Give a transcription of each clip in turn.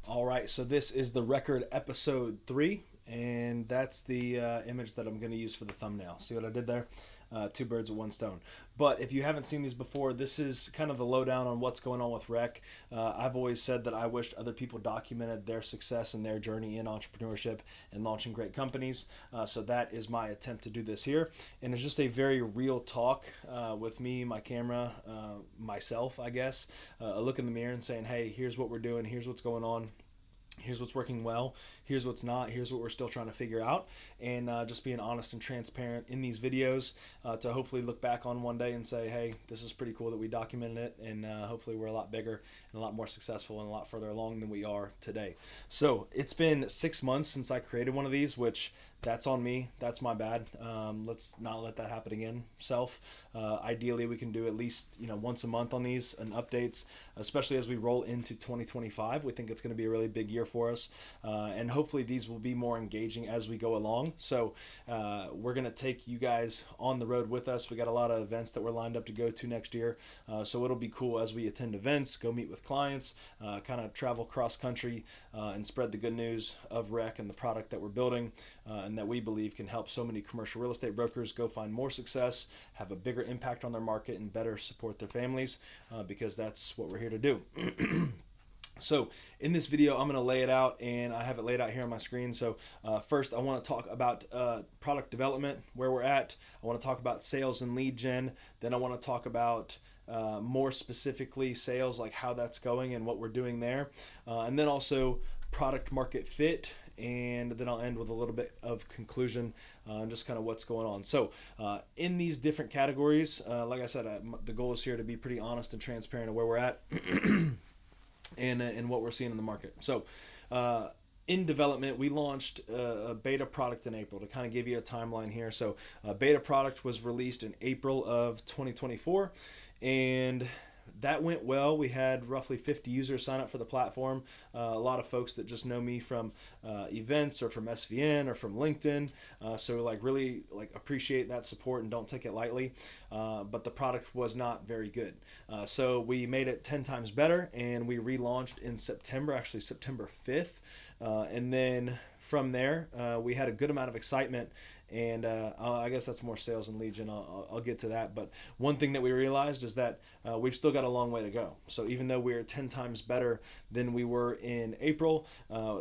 All right, so this is the record episode 3, and that's the image that I'm going to use for the thumbnail. See what I did there? Two birds with one stone. But if you haven't seen these before, this is kind of the lowdown on what's going on with REHQ. I've always said that I wished other people documented their success and their journey in entrepreneurship and launching great companies. So that is my attempt to do this here. And it's just a very real talk with me, my camera, myself, I guess. A look in the mirror and saying, hey, here's what we're doing, here's what's going on. Here's what's working well, here's what's not, here's what we're still trying to figure out, and just being honest and transparent in these videos to hopefully look back on one day and say, hey, this is pretty cool that we documented it, and hopefully we're a lot bigger and a lot more successful and a lot further along than we are today. So it's been 6 months since I created one of these, which that's on me. That's my bad. Let's not let that happen again. Ideally, we can do at least once a month on these and updates, especially as we roll into 2025. We think it's going to be a really big year for us, and hopefully these will be more engaging as we go along. So we're going to take you guys on the road with us. We got a lot of events that we're lined up to go to next year, so it'll be cool as we attend events, go meet with clients, kind of travel cross country, and spread the good news of REHQ and the product that we're building. And that we believe can help so many commercial real estate brokers go find more success, have a bigger impact on their market, and better support their families, because that's what we're here to do. So in this video, I'm going to lay it out, and I have it laid out here on my screen. So first, I want to talk about product development, where we're at. I want to talk about sales and lead gen. Then I want to talk about more specifically sales, like how that's going and what we're doing there. And then also product market fit, and then I'll end with a little bit of conclusion and just kind of what's going on. So in these different categories, like I said, the goal is here to be pretty honest and transparent of where we're at and what we're seeing in the market. So in development, we launched a beta product in April to kind of give you a timeline here. So beta product was released in April of 2024, and that went well. We had roughly 50 users sign up for the platform. A lot of folks that just know me from events or from SVN or from LinkedIn. So really appreciate that support and don't take it lightly. But the product was not very good. So we made it 10 times better, and we relaunched in September, actually September 5th. And then from there, we had a good amount of excitement, and I guess that's more sales and lead gen. I'll get to that. But one thing that we realized is that we've still got a long way to go. So even though we're 10 times better than we were in April,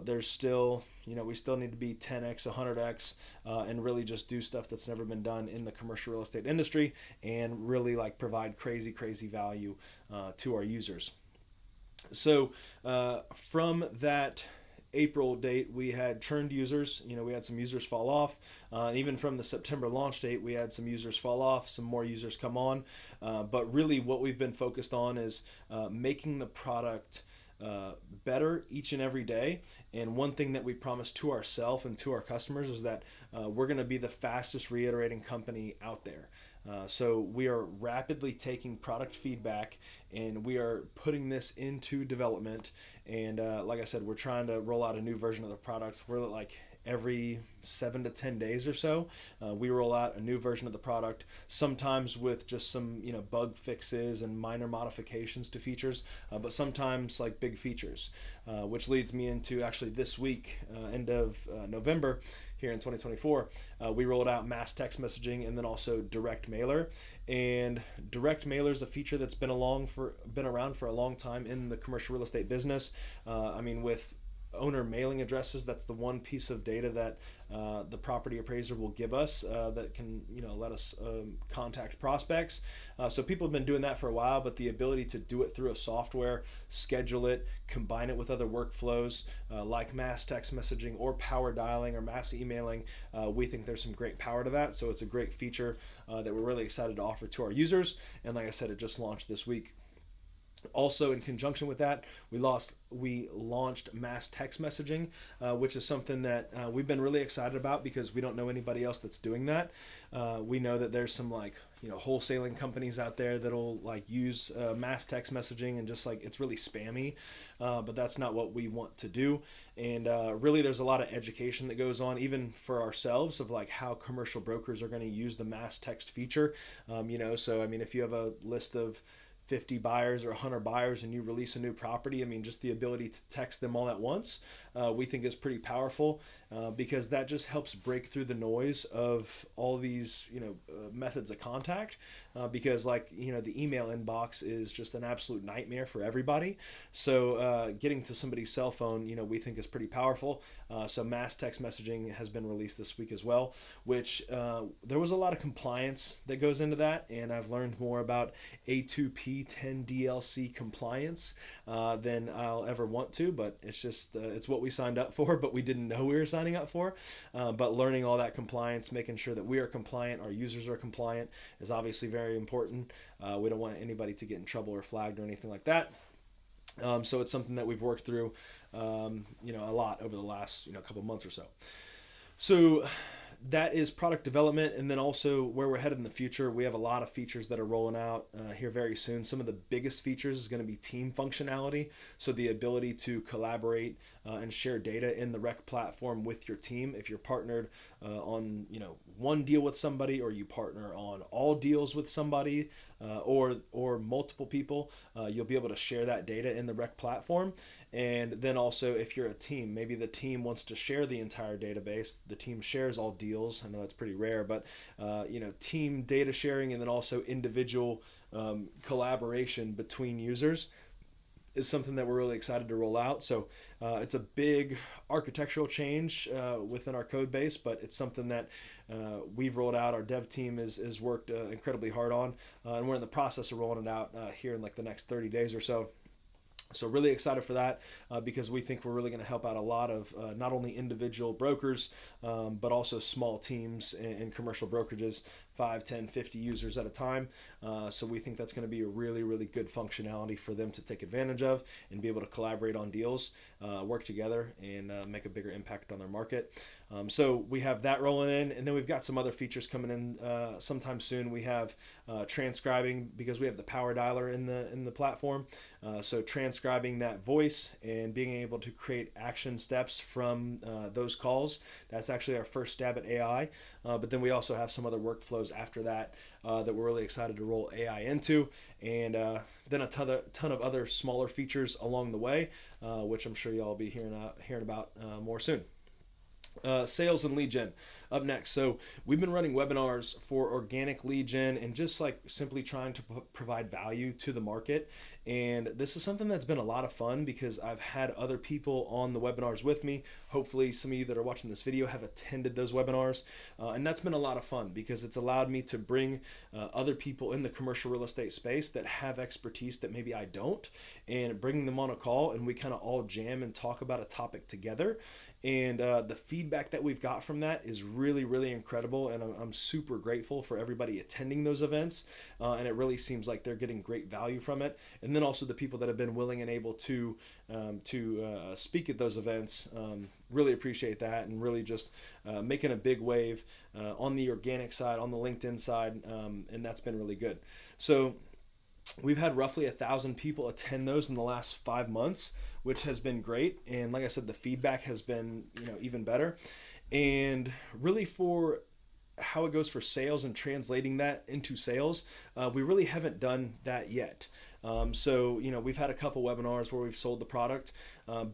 there's still, we still need to be 10x, 100x, and really just do stuff that's never been done in the commercial real estate industry, and really provide crazy value to our users. So from that April date, we had churned users. We had some users fall off. Even from the September launch date, we had some users fall off, some more users come on. But really what we've been focused on is making the product better each and every day. And one thing that we promised to ourselves and to our customers is that we're going to be the fastest reiterating company out there. So we are rapidly taking product feedback, and we are putting this into development. And like I said, we're trying to roll out a new version of the product. We're every 7 to 10 days or so, we roll out a new version of the product, sometimes with just some bug fixes and minor modifications to features, but sometimes big features, which leads me into actually this week, end of November here in 2024, we rolled out mass text messaging and then also direct mailer. And direct mailer is a feature that's been around for a long time in the commercial real estate business. With owner mailing addresses, that's the one piece of data that the property appraiser will give us that can let us contact prospects. So people have been doing that for a while, but the ability to do it through a software, schedule it, combine it with other workflows like mass text messaging or power dialing or mass emailing, we think there's some great power to that. So it's a great feature that we're really excited to offer to our users. And like I said, it just launched this week. Also, in conjunction with that, we launched mass text messaging, which is something that we've been really excited about because we don't know anybody else that's doing that. We know that there's some wholesaling companies out there that'll use mass text messaging and just it's really spammy, but that's not what we want to do. And really, there's a lot of education that goes on, even for ourselves, of how commercial brokers are going to use the mass text feature. So if you have a list of 50 buyers or 100 buyers and you release a new property, I mean, just the ability to text them all at once, we think is pretty powerful, because that just helps break through the noise of all these, methods of contact, because the email inbox is just an absolute nightmare for everybody. So getting to somebody's cell phone, we think is pretty powerful. So mass text messaging has been released this week as well, which there was a lot of compliance that goes into that, and I've learned more about A2P 10 DLC compliance than I'll ever want to, but it's just it's what we signed up for, but we didn't know we were signing up for. But learning all that compliance, making sure that we are compliant, our users are compliant, is obviously very important. We don't want anybody to get in trouble or flagged or anything like that. So it's something that we've worked through, a lot over the last, couple months or so. So that is product development, and then also where we're headed in the future. We have a lot of features that are rolling out here very soon. Some of the biggest features is going to be team functionality, so the ability to collaborate and share data in the REHQ platform with your team. If you're partnered on one deal with somebody, or you partner on all deals with somebody, or multiple people, you'll be able to share that data in the REHQ platform. And then also, if you're a team, maybe the team wants to share the entire database, the team shares all deals. I know it's pretty rare, but team data sharing, and then also individual collaboration between users is something that we're really excited to roll out. So it's a big architectural change within our code base, but it's something that we've rolled out. Our dev team is worked incredibly hard on, and we're in the process of rolling it out here in the next 30 days or so. So really excited for that, because we think we're really going to help out a lot of not only individual brokers, but also small teams and commercial brokerages, 5, 10, 50 users at a time. So we think that's going to be a really, really good functionality for them to take advantage of and be able to collaborate on deals, work together, and make a bigger impact on their market. So we have that rolling in, and then we've got some other features coming in sometime soon. We have transcribing, because we have the power dialer in the platform. So transcribing that voice and being able to create action steps from those calls. That's actually our first stab at AI. But then we also have some other workflows after that that we're really excited to roll AI into, and then a ton of other smaller features along the way, which I'm sure y'all will be hearing about more soon. Sales and lead gen up next. So we've been running webinars for organic lead gen and just simply trying to provide value to the market. And this is something that's been a lot of fun, because I've had other people on the webinars with me. Hopefully some of you that are watching this video have attended those webinars. And that's been a lot of fun, because it's allowed me to bring other people in the commercial real estate space that have expertise that maybe I don't, and bringing them on a call, and we kind of all jam and talk about a topic together. And the feedback that we've got from that is really, really incredible, and I'm super grateful for everybody attending those events, and it really seems like they're getting great value from it. And then also the people that have been willing and able to speak at those events, really appreciate that, and really just making a big wave on the organic side, on the LinkedIn side, and that's been really good. So we've had roughly 1,000 people attend those in the last 5 months, which has been great. And like I said, the feedback has been even better. And really, for how it goes for sales and translating that into sales, we really haven't done that yet. So we've had a couple webinars where we've sold the product,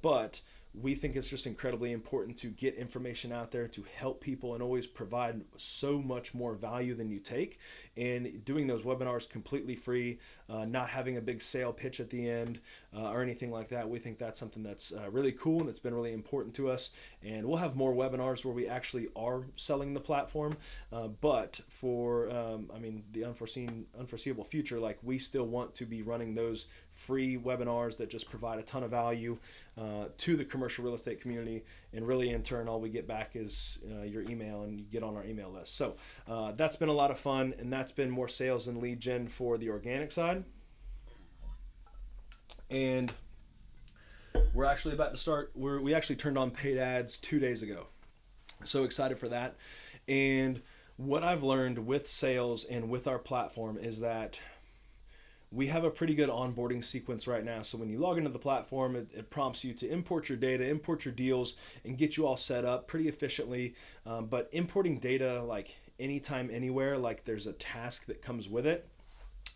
but we think it's just incredibly important to get information out there to help people and always provide so much more value than you take. And doing those webinars completely free, not having a big sale pitch at the end or anything like that, we think that's something that's really cool, and it's been really important to us. And we'll have more webinars where we actually are selling the platform, but for the unforeseeable future, we still want to be running those free webinars that just provide a ton of value to the commercial real estate community, and really in turn all we get back is your email, and you get on our email list. So that's been a lot of fun, and that's been more sales and lead gen for the organic side. And we're actually about to start, we actually turned on paid ads 2 days ago, so excited for that. And what I've learned with sales and with our platform is that we have a pretty good onboarding sequence right now. So when you log into the platform, it prompts you to import your data, import your deals, and get you all set up pretty efficiently. But importing data anytime, anywhere, there's a task that comes with it.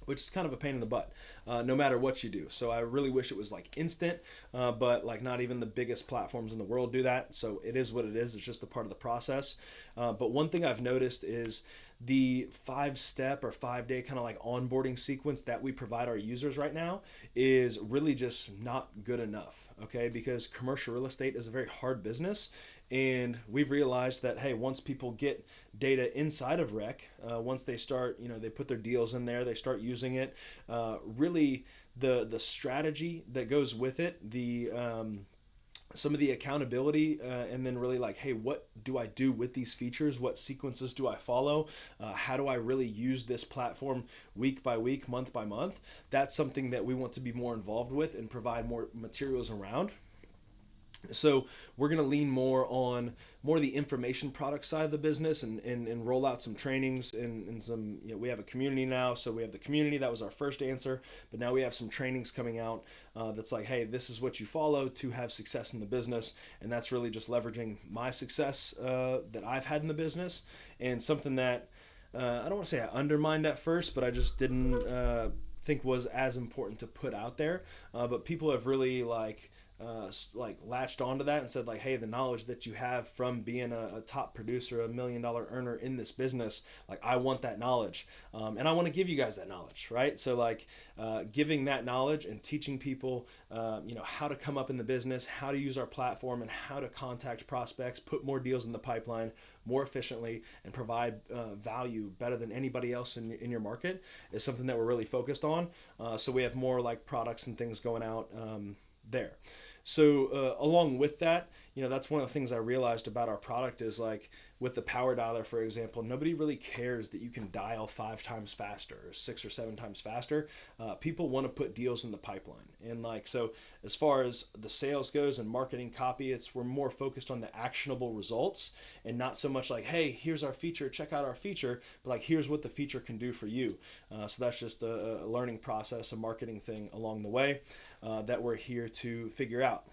which is kind of a pain in the butt, no matter what you do. So I really wish it was like instant, but like not even the biggest platforms in the world do that. So it is what it is. It's just a part of the process. But one thing I've noticed is the 5-step or 5-day kind of like onboarding sequence that we provide our users right now is really just not good enough. Okay, because commercial real estate is a very hard business, and we've realized that, hey, once people get data inside of REHQ, once they start, they put their deals in there, they start using it, really the strategy that goes with it, the some of the accountability, and then really like, hey, what do I do with these features? What sequences do I follow? How do I really use this platform week by week, month by month? That's something that we want to be more involved with and provide more materials around. So we're going to lean more on the information product side of the business, and roll out some trainings and some, we have a community now. So we have the community, that was our first answer, but now we have some trainings coming out that's like, hey, this is what you follow to have success in the business. And that's really just leveraging my success that I've had in the business, and something that I don't want to say I undermined at first, but I just didn't think was as important to put out there. But people have really latched onto that and said like, hey, the knowledge that you have from being a top producer, $1 million earner in this business, like I want that knowledge, and I want to give you guys that knowledge, right? So like giving that knowledge and teaching people how to come up in the business, how to use our platform, and how to contact prospects, put more deals in the pipeline more efficiently, and provide value better than anybody else in your market is something that we're really focused on. So we have more like products and things going out there. So along with that, that's one of the things I realized about our product is like with the power dialer, for example, nobody really cares that you can dial 5 times faster or 6 or 7 times faster. People want to put deals in the pipeline. And like, so as far as the sales goes and marketing copy, we're more focused on the actionable results, and not so much like, hey, here's our feature, check out our feature, but like, here's what the feature can do for you. So that's just a learning process, a marketing thing along the way that we're here to figure out.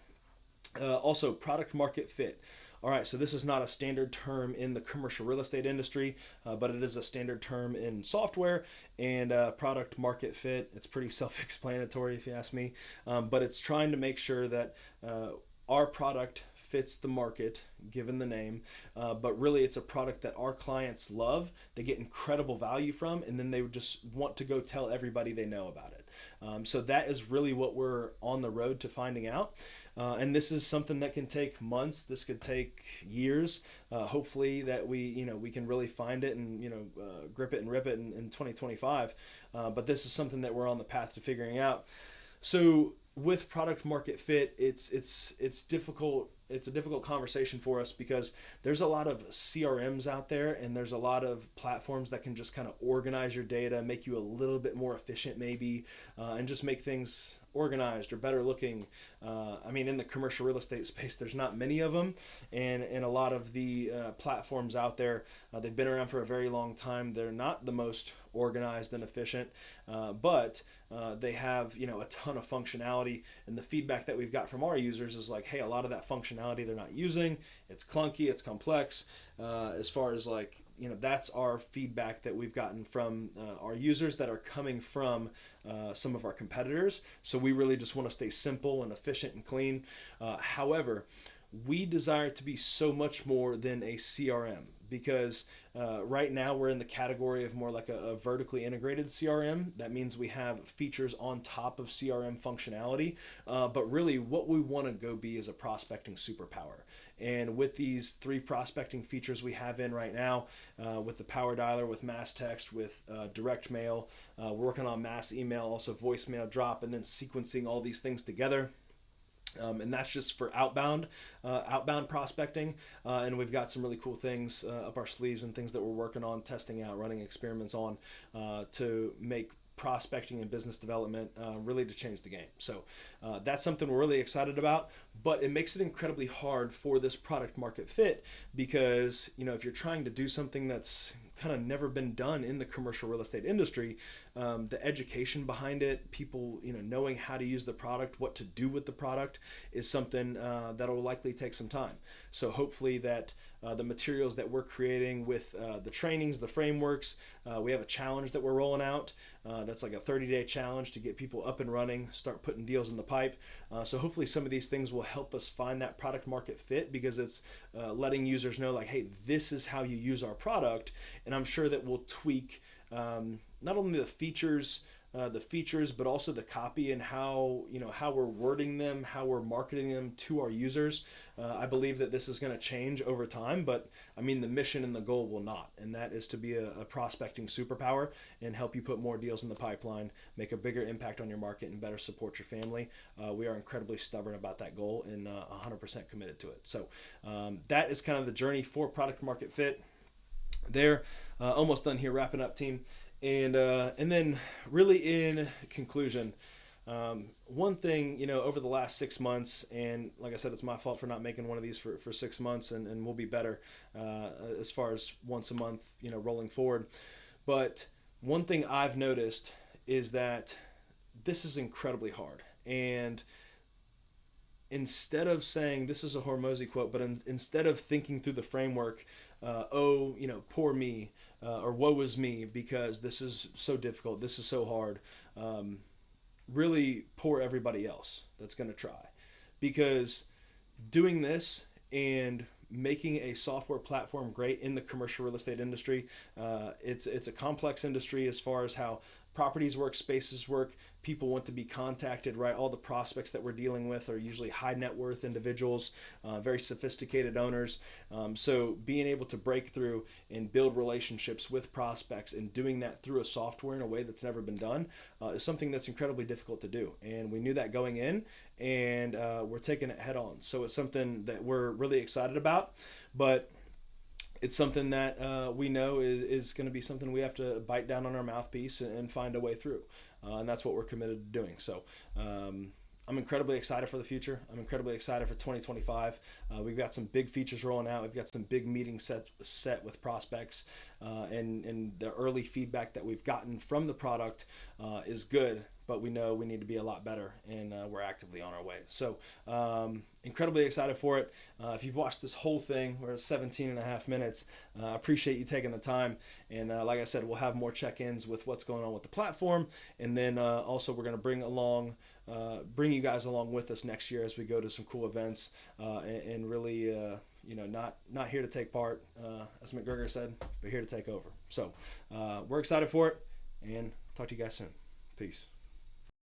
Also, product market fit. All right, so this is not a standard term in the commercial real estate industry, but it is a standard term in software. And product market fit, it's pretty self-explanatory if you ask me, but it's trying to make sure that our product fits the market, given the name, but really it's a product that our clients love, they get incredible value from, and then they would just want to go tell everybody they know about it. So that is really what we're on the road to finding out. And this is something that can take months. This could take years. Hopefully that we can really find it and grip it and rip it in 2025. But this is something that we're on the path to figuring out. So with product market fit, it's difficult. It's a difficult conversation for us because there's a lot of CRMs out there, and there's a lot of platforms that can just kind of organize your data, make you a little bit more efficient maybe, and just make things organized or better looking. In the commercial real estate space, there's not many of them, and a lot of the platforms out there, they've been around for a very long time. They're not the most organized and efficient, but they have a ton of functionality, and the feedback that we've got from our users is like, hey, a lot of that functionality they're not using. It's clunky, it's complex. As far as like, that's our feedback that we've gotten from our users that are coming from some of our competitors. So we really just want to stay simple and efficient and clean. However, we desire to be so much more than a CRM, because right now we're in the category of more like a vertically integrated CRM. That means we have features on top of CRM functionality, but really what we want to go be is a prospecting superpower. And with these 3 prospecting features we have in right now, with the power dialer, with mass text, with direct mail, we're working on mass email, also voicemail drop, and then sequencing all these things together. And that's just for outbound prospecting. And we've got some really cool things up our sleeves and things that we're working on, testing out, running experiments on to make prospecting and business development really to change the game. So that's something we're really excited about, but it makes it incredibly hard for this product market fit because, if you're trying to do something that's kind of never been done in the commercial real estate industry. The education behind it, people, knowing how to use the product, what to do with the product, is something that will likely take some time. So hopefully that the materials that we're creating with the trainings, the frameworks, we have a challenge that we're rolling out. That's like a 30-day challenge to get people up and running, start putting deals in the pipe. So hopefully some of these things will help us find that product market fit, because it's letting users know, like, hey, this is how you use our product. And I'm sure that we'll tweak not only the features, but also the copy and how we're wording them, how we're marketing them to our users. I believe that this is going to change over time, but I mean, the mission and the goal will not, and that is to be a prospecting superpower and help you put more deals in the pipeline, make a bigger impact on your market, and better support your family. We are incredibly stubborn about that goal and 100% committed to it. So that is kind of the journey for product market fit. They're almost done here, wrapping up, team. And then really in conclusion, one thing, over the last 6 months, and like I said, it's my fault for not making one of these for 6 months, and we'll be better as far as once a month, rolling forward. But one thing I've noticed is that this is incredibly hard. And instead of saying, this is a Hormozy quote, but instead of thinking through the framework, poor me, or woe is me because this is so difficult, this is so hard, really poor everybody else that's going to try. Because doing this and making a software platform great in the commercial real estate industry, it's a complex industry as far as how properties work, spaces work, people want to be contacted, right? All the prospects that we're dealing with are usually high net worth individuals, very sophisticated owners. So being able to break through and build relationships with prospects and doing that through a software in a way that's never been done is something that's incredibly difficult to do. And we knew that going in, and we're taking it head on. So it's something that we're really excited about, but it's something that we know is going to be something we have to bite down on our mouthpiece and find a way through. And that's what we're committed to doing. So I'm incredibly excited for the future. I'm incredibly excited for 2025. We've got some big features rolling out. We've got some big meetings set with prospects. And the early feedback that we've gotten from the product is good, but we know we need to be a lot better, and we're actively on our way. So incredibly excited for it. If you've watched this whole thing, we're at 17 and a half minutes. I appreciate you taking the time. And like I said, we'll have more check-ins with what's going on with the platform. And then also we're going to bring you guys along with us next year as we go to some cool events and really, not here to take part, as McGregor said, but here to take over. So we're excited for it, and talk to you guys soon. Peace.